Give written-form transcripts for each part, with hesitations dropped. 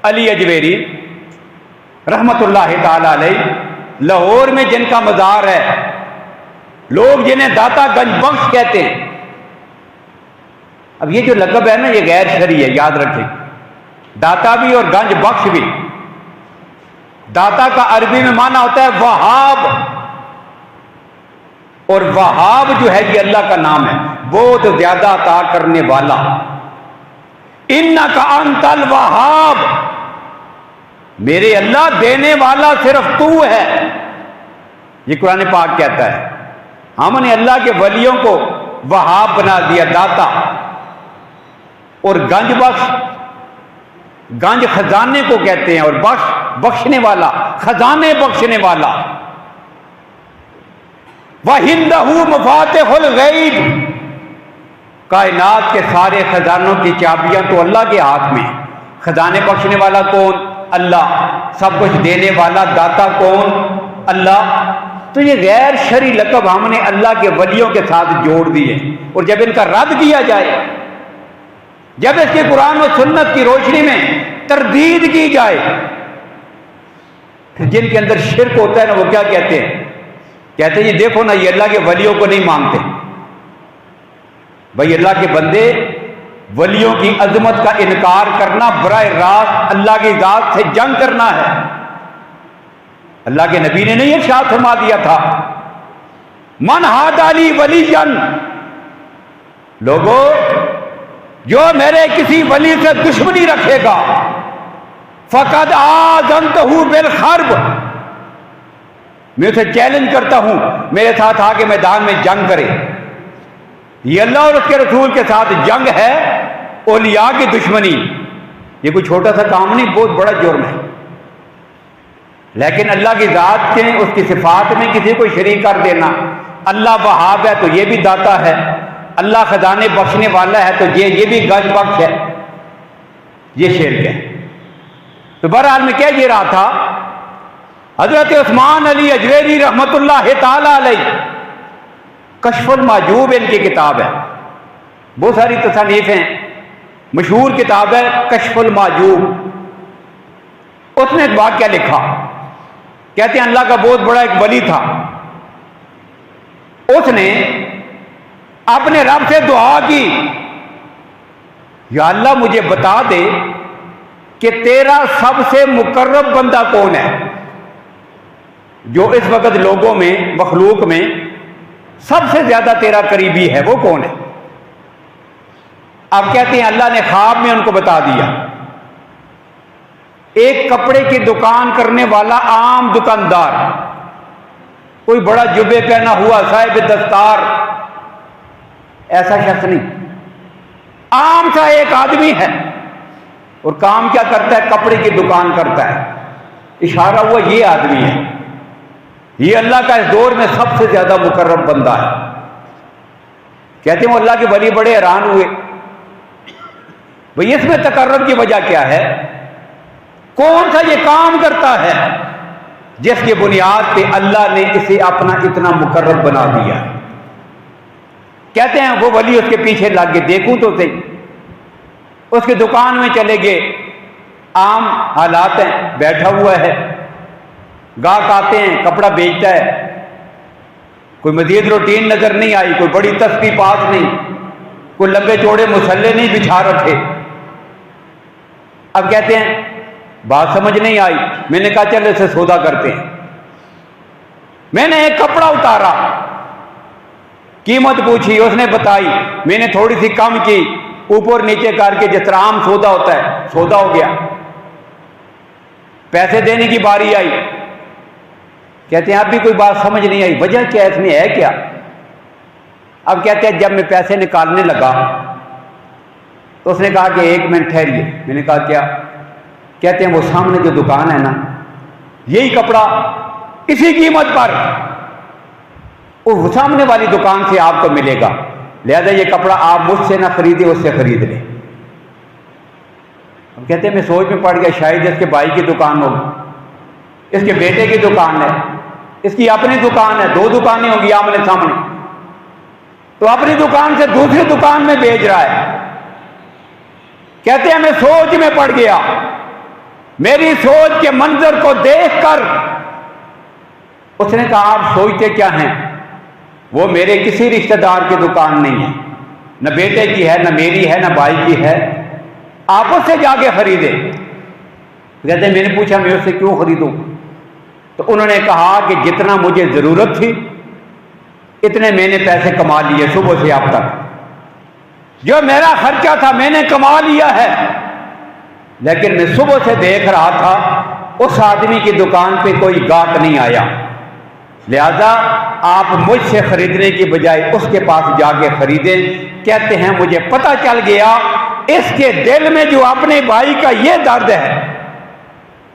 علی اجویری رحمت اللہ تعالی علیہ، لاہور میں جن کا مزار ہے، لوگ جنہیں داتا گنج بخش کہتے ہیں. اب یہ جو لقب ہے نا، یہ غیر شرعی ہے، یاد رکھیں. داتا بھی اور گنج بخش بھی. داتا کا عربی میں معنی ہوتا ہے وہاب، اور وہاب جو ہے یہ اللہ کا نام ہے، بہت زیادہ عطا کرنے والا. انک انت الوہاب، میرے اللہ دینے والا صرف تو ہے. یہ قرآن پاک کہتا ہے. ہم نے اللہ کے ولیوں کو وہاب بنا دیا، داتا. اور گنج بخش، گنج خزانے کو کہتے ہیں، اور بخش بخشنے والا، خزانے بخشنے والا. وَعِندَهُ مَفَاتِحُ الْغَیْبِ، کائنات کے سارے خزانوں کی چابیاں تو اللہ کے ہاتھ میں. خزانے بخشنے والا کون؟ اللہ. سب کچھ دینے والا داتا کون؟ اللہ. تو یہ غیر شرعی لقب ہم نے اللہ کے ولیوں کے ساتھ جوڑ دیے. اور جب ان کا رد کیا جائے، جب اس کے قرآن و سنت کی روشنی میں تردید کی جائے، پھر جن کے اندر شرک ہوتا ہے نا، وہ کیا کہتے ہیں؟ کہتے ہیں یہ دیکھو نا، یہ اللہ کے ولیوں کو نہیں مانتے. بھائی اللہ کے بندے، ولیوں کی عظمت کا انکار کرنا براہ راست اللہ کی ذات سے جنگ کرنا ہے. اللہ کے نبی نے نہیں ارشاد فرما دیا تھا من ہاد علی ولی جن، لوگوں جو میرے کسی ولی سے دشمنی رکھے گا فقد آذنتہ بالحرب، میں اسے چیلنج کرتا ہوں میرے ساتھ آ کے میدان میں جنگ کرے. یہ اللہ اور اس کے رسول کے ساتھ جنگ ہے، اولیاء کی دشمنی. یہ کوئی چھوٹا سا کام نہیں، بہت بڑا جرم ہے. لیکن اللہ کی ذات کے، اس کی صفات میں کسی کو شریک کر دینا، اللہ وہاب ہے تو یہ بھی داتا ہے، اللہ خزانے بخشنے والا ہے تو یہ بھی گنج بخش ہے، یہ شرک ہے. تو بہرحال میں کہہ یہ رہا تھا، حضرت عثمان علی اجویری رحمت اللہ تعالی علیہ، کشف المحجوب ان کی کتاب ہے. بہت ساری تصانیف ہیں، مشہور کتاب ہے کشف المحجوب. اس نے ایک واقعہ لکھا. کہتے ہیں اللہ کا بہت بڑا ایک ولی تھا. اس نے اپنے رب سے دعا کی، یا اللہ مجھے بتا دے کہ تیرا سب سے مقرب بندہ کون ہے، جو اس وقت لوگوں میں، مخلوق میں سب سے زیادہ تیرا قریبی ہے، وہ کون ہے. اب کہتے ہیں اللہ نے خواب میں ان کو بتا دیا. ایک کپڑے کی دکان کرنے والا عام دکاندار، کوئی بڑا جبے پہنا ہوا صاحب دستار، ایسا شخص نہیں، عام سا ایک آدمی ہے، اور کام کیا کرتا ہے؟ کپڑے کی دکان کرتا ہے. اشارہ ہوا یہ آدمی ہے، یہ اللہ کا اس دور میں سب سے زیادہ مقرب بندہ ہے. کہتے ہیں وہ اللہ کے ولی بڑے حیران ہوئے، بھئی اس میں تقرب کی وجہ کیا ہے؟ کون سا یہ کام کرتا ہے جس کی بنیاد پہ اللہ نے اسے اپنا اتنا مقرب بنا دیا؟ کہتے ہیں وہ ولی اس کے پیچھے لگ کے دیکھوں تو صحیح. اس کی دکان میں چلے گئے، عام حالات ہیں، بیٹھا ہوا ہے، گاہک آتے ہیں، کپڑا بیچتا ہے، کوئی مزید روٹین نظر نہیں آئی، کوئی بڑی تسبیح پاس نہیں، کوئی لمبے چوڑے مسلے نہیں بچھا رکھے. اب کہتے ہیں بات سمجھ نہیں آئی. میں نے کہا چل اسے سودا کرتے ہیں. میں نے ایک کپڑا اتارا، قیمت پوچھی، اس نے بتائی، میں نے تھوڑی سی کم کی، اوپر نیچے کر کے جس طرح عام سودا ہوتا ہے، سودا ہو گیا. پیسے دینے کی باری آئی. کہتے ہیں اب بھی کوئی بات سمجھ نہیں آئی، وجہ کیا اس میں ہے کیا؟ اب کہتے ہیں جب میں پیسے نکالنے لگا تو اس نے کہا کہ ایک منٹ ٹھہریے. میں نے کہا کیا؟ کہتے ہیں وہ سامنے جو دکان ہے نا، یہی کپڑا اسی قیمت پر وہ سامنے والی دکان سے آپ کو ملے گا، لہذا یہ کپڑا آپ مجھ سے نہ خریدے، اس سے خرید لیں. اب کہتے ہیں میں سوچ میں پڑ گیا، شاید اس کے بھائی کی دکان ہوگی، اس کے بیٹے کی دکان ہے، اس کی اپنی دکان ہے، دو دکانیں ہوں گی آمنے سامنے، تو اپنی دکان سے دوسری دکان میں بیچ رہا ہے. کہتے ہیں میں سوچ میں پڑ گیا. میری سوچ کے منظر کو دیکھ کر اس نے کہا آپ سوچتے کیا ہیں؟ وہ میرے کسی رشتہ دار کی دکان نہیں ہے، نہ بیٹے کی ہے، نہ میری ہے، نہ بھائی کی ہے، آپ اس سے جا کے خریدے۔ کہتے ہیں میں نے پوچھا میں اس سے کیوں خریدوں؟ تو انہوں نے کہا کہ جتنا مجھے ضرورت تھی اتنے میں نے پیسے کما لیے صبح سے اب تک، جو میرا خرچہ تھا میں نے کما لیا ہے، لیکن میں صبح سے دیکھ رہا تھا اس آدمی کی دکان پہ کوئی گاہک نہیں آیا، لہذا آپ مجھ سے خریدنے کی بجائے اس کے پاس جا کے خریدیں۔ کہتے ہیں مجھے پتہ چل گیا اس کے دل میں جو اپنے بھائی کا یہ درد ہے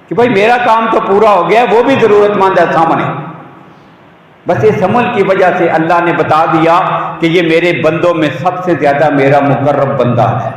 کہ بھائی میرا کام تو پورا ہو گیا، وہ بھی ضرورت مند ہے سامنے، بس اس عمل کی وجہ سے اللہ نے بتا دیا کہ یہ میرے بندوں میں سب سے زیادہ میرا مقرب بندہ ہے۔